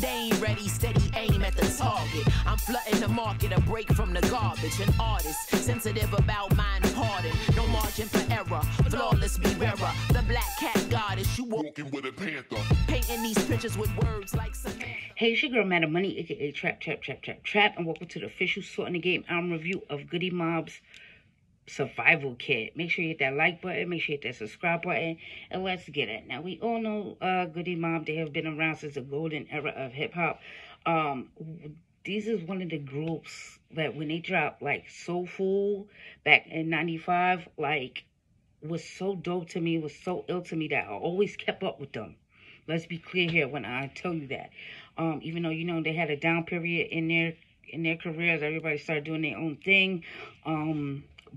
They ain't ready, steady aim at the target. I'm flooding the market, a break from the garbage. An artist, sensitive about mind pardon. No margin for error, flawless be bearer. The black cat goddess, you walking with a panther. Painting these pictures with words like Samantha. Hey, it's your girl Mannnnn, aka Trap, and welcome to the official Sort in the Game album review of Goodie Mob's Survival Kit. Make sure you hit that like button, make sure you hit that subscribe button, and let's get it. Now, we all know Goodie Mob. They have been around since the golden era of hip-hop. These is one of the groups that when they dropped, like, Soulful back in 95, like, was so dope to me, was so ill to me that I always kept up with them. Let's be clear here when I tell you that. Even though, you know, they had a down period in their careers, everybody started doing their own thing.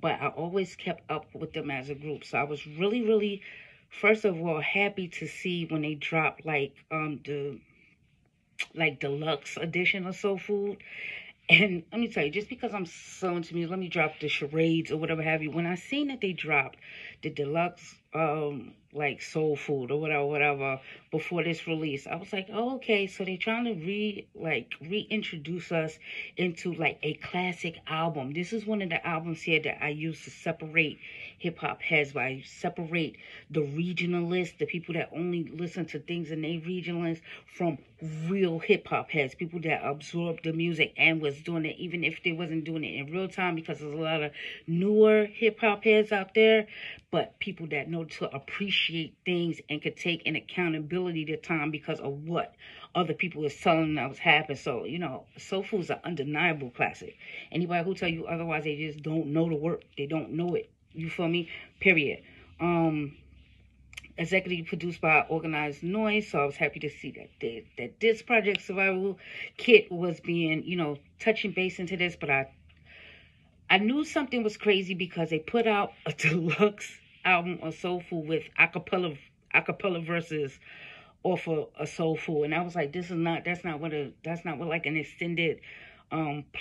But I always kept up with them as a group. So I was really, really, first of all, happy to see when they dropped like the deluxe edition of Soul Food. And let me tell you, just because I'm so into music, let me drop the charades or whatever have you. When I seen that they dropped the deluxe like Soul Food or whatever before this release, I was like, oh, okay, so they're trying to reintroduce us into like a classic album. This is one of the albums here that I use to separate hip-hop heads, where I separate the regionalists, the people that only listen to things in their regionalists, from real hip-hop heads, people that absorbed the music and was doing it even if they wasn't doing it in real time, because there's a lot of newer hip-hop heads out there, but people that know to appreciate things and could take an accountability to time because of what other people is telling them that was happening. So, you know, Soul Food is an undeniable classic. Anybody who tell you otherwise, they just don't know the work. They don't know it. You feel me? Period. Executive produced by Organized Noise, so I was happy to see that this project Survival Kit was being, you know, touching base into this, but I knew something was crazy because they put out a deluxe album of Soul Food with acapella verses off of a Soul Food, and I was like, that's not what like an extended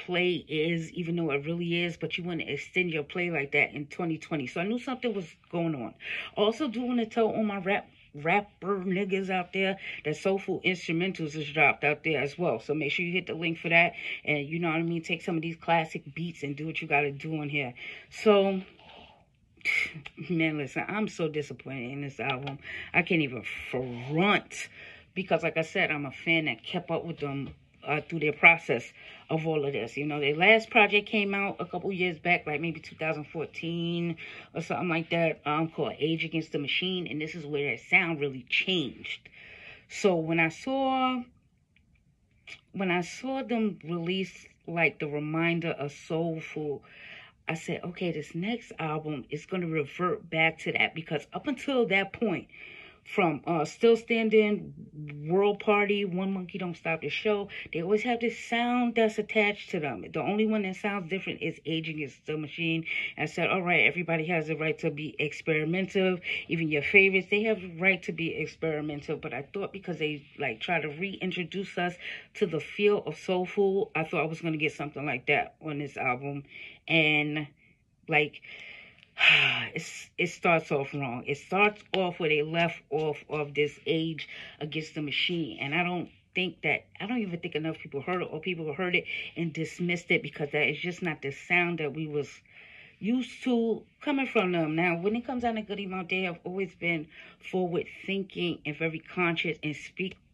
play is, even though it really is, but you want to extend your play like that in 2020. So I knew something was going on. Also do want to tell all my rapper niggas out there that Soulful Instrumentals is dropped out there as well. So make sure you hit the link for that, and you know what I mean, take some of these classic beats and do what you got to do in here. So, man, listen, I'm so disappointed in this album. I can't even front, because like I said, I'm a fan that kept up with them through their process of all of this. You know, their last project came out a couple years back, like maybe 2014 or something like that, called Age Against the Machine, and this is where their sound really changed. So when I saw them release like the reminder of Soulful, I said, okay, this next album is going to revert back to that, because up until that point, from Still Standing, World Party, One Monkey Don't Stop the Show, they always have this sound that's attached to them. The only one that sounds different is Age Against the Machine. I said, all right, everybody has the right to be experimental. Even your favorites, they have the right to be experimental. But I thought because they like try to reintroduce us to the feel of Soulful, I thought I was going to get something like that on this album. And like, it starts off wrong. It starts off where they left off of this Age Against the Machine, and I don't even think enough people heard it, or people heard it and dismissed it, because that is just not the sound that we was used to coming from them. Now, when it comes down to Goodie Mob, they have always been forward thinking and very conscious and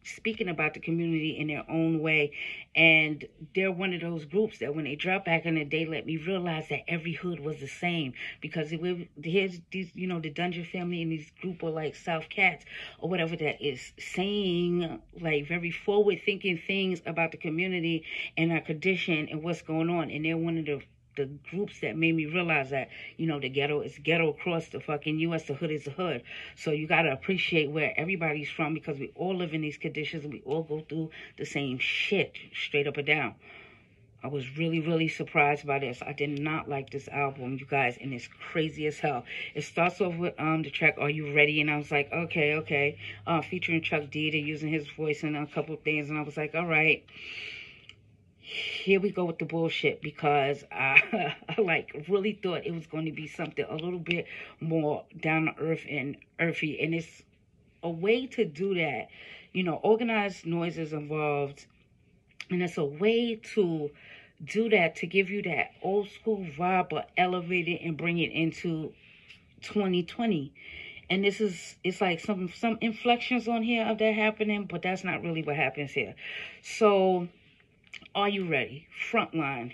speaking about the community in their own way. And they're one of those groups that when they dropped back in the day, let me realize that every hood was the same. Because here's these, you know, the Dungeon family and these group of like South Cats or whatever that is saying like very forward thinking things about the community and our condition and what's going on. And they're one of the groups that made me realize that, you know, the ghetto is ghetto across the fucking U.S. The hood is the hood. So you got to appreciate where everybody's from, because we all live in these conditions and we all go through the same shit, straight up and down. I was really, really surprised by this. I did not like this album, you guys, and it's crazy as hell. It starts off with the track Are You Ready? And I was like, okay. Featuring Chuck D. They're using his voice in a couple of things, and I was like, all right. Here we go with the bullshit, because I like really thought it was going to be something a little bit more down to earth and earthy, and it's a way to do that. Organized noise is involved, and it's a way to do that, to give you that old school vibe, but elevate it and bring it into 2020. And it's like some inflections on here of that happening, but that's not really what happens here. So, are you ready? Frontline,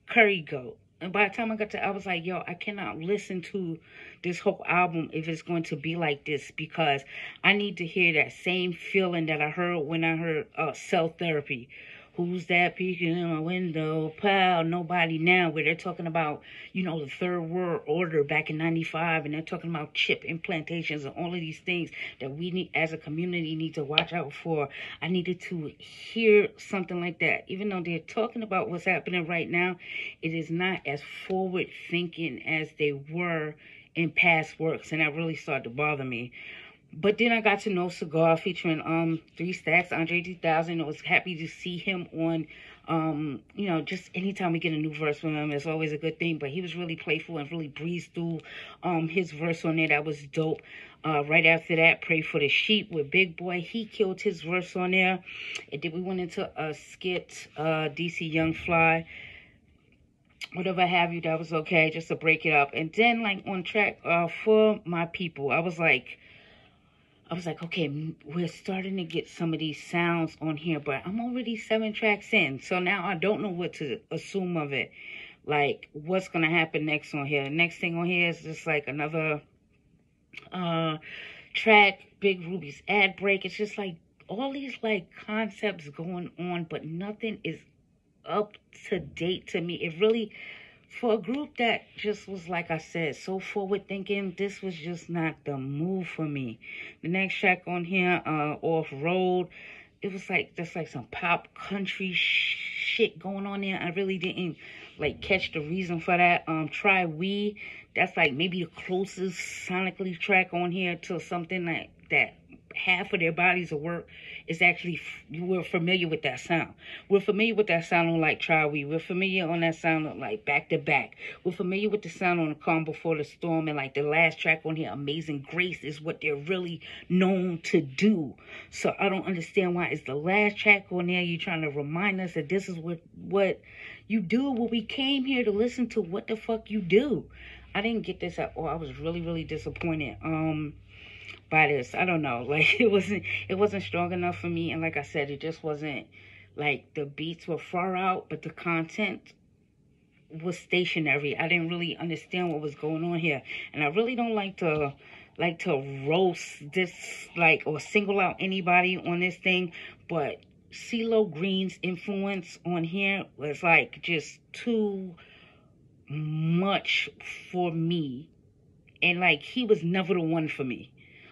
Curry Goat. And by the time I got to, I was like, yo, I cannot listen to this whole album if it's going to be like this, because I need to hear that same feeling that I heard when I heard Cell Therapy. Who's that peeking in my window? Pow, nobody now. Where they're talking about, the Third World Order back in 95, and they're talking about chip implantations and all of these things that we need, as a community, need to watch out for. I needed to hear something like that. Even though they're talking about what's happening right now, it is not as forward thinking as they were in past works, and that really started to bother me. But then I got to know Cigar featuring 3 Stacks, Andre 3000. I was happy to see him on, just anytime we get a new verse from him, it's always a good thing. But he was really playful and really breezed through his verse on there. That was dope. Right after that, Pray for the Sheep with Big Boy. He killed his verse on there. And then we went into a skit, DC Young Fly. Whatever have you, that was okay, just to break it up. And then, like, on track For My People, I was like, okay, we're starting to get some of these sounds on here, but I'm already 7 tracks in. So now I don't know what to assume of it. Like, what's going to happen next on here? The next thing on here is just like another track, Big Ruby's ad break. It's just like all these like concepts going on, but nothing is up to date to me. It really, for a group that just was, like I said, so forward thinking, this was just not the move for me. The next track on here, Off Road, it was like, that's like some pop country shit going on there. I really didn't like catch the reason for that. Try We, that's like maybe the closest sonically track on here to something like that. Half of their bodies of work is actually, we're familiar with that sound. We're familiar with that sound on like Try We. We're familiar on that sound on like Back to Back. We're familiar with the sound on Calm Before the Storm, and like the last track on here, Amazing Grace, is what they're really known to do. So I don't understand why it's the last track on there. You're trying to remind us that this is what you do, what we came here to listen to. What the fuck you do? I didn't get this at all. I was really, really disappointed by this. I don't know, like it wasn't strong enough for me. And like I said, it just wasn't, like, the beats were far out, but the content was stationary. I didn't really understand what was going on here, and I really don't like to roast this, like, or single out anybody on this thing, but CeeLo Green's influence on here was like just too much for me. And like, he was never the one for me.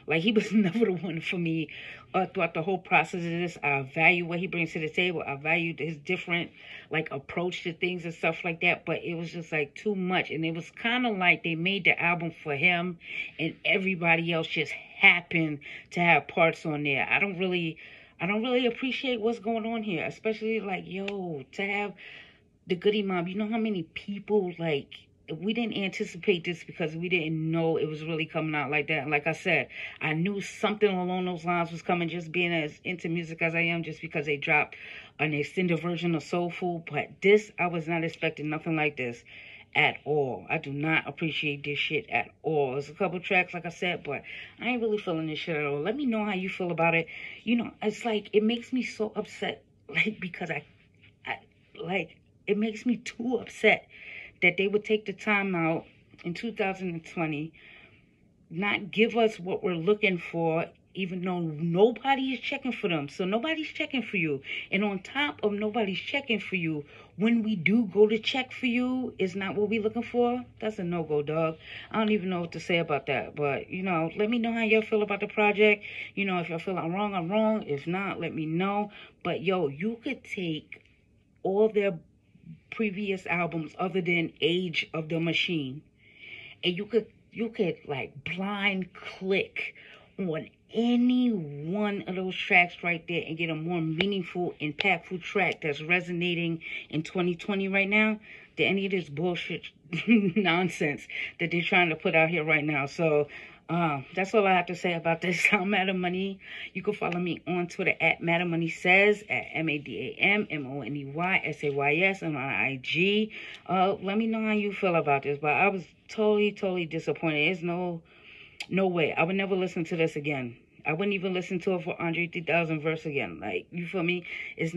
Like, he was never the one for me throughout the whole process of this. I value what he brings to the table. I value his different, like, approach to things and stuff like that. But it was just, like, too much. And it was kind of like they made the album for him, and everybody else just happened to have parts on there. I don't really appreciate what's going on here. Especially, like, yo, to have the Goodie Mob. You know how many people, like, we didn't anticipate this because we didn't know it was really coming out like that. And like I said, I knew something along those lines was coming, just being as into music as I am, just because they dropped an extended version of Soul Food. But this, I was not expecting nothing like this at all. I do not appreciate this shit at all. There's a couple tracks, like I said, but I ain't really feeling this shit at all. Let me know how you feel about it. You know, it's like, it makes me so upset, like, because I like, it makes me too upset that they would take the time out in 2020, not give us what we're looking for, even though nobody is checking for them. So nobody's checking for you. And on top of nobody's checking for you, when we do go to check for you, is not what we're looking for. That's a no-go, dog. I don't even know what to say about that. But, you know, let me know how y'all feel about the project. You know, if y'all feel I'm wrong, I'm wrong. If not, let me know. But, yo, you could take all their previous albums other than Age of the Machine, and you could like blind click on any one of those tracks right there and get a more meaningful, impactful track that's resonating in 2020 right now than any of this bullshit nonsense that they're trying to put out here right now. So That's all I have to say about this. I'm Mannnnn Money. You can follow me on Twitter at Mannnnn Money Says, at MADAMMONEYSAYS, and on IG. Let me know how you feel about this, but I was totally disappointed. There's no way. I would never listen to this again. I wouldn't even listen to it for Andre 3000 verse again. Like, you feel me? It's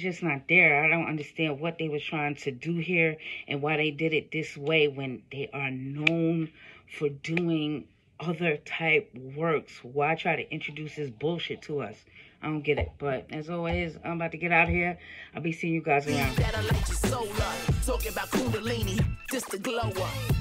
just not there. I don't understand what they was trying to do here and why they did it this way when they are known for doing other type works. Why try to introduce this bullshit to us? I don't get it. But as always, I'm about to get out of here. I'll be seeing you guys around. Talking about Kundalini, just the glow up.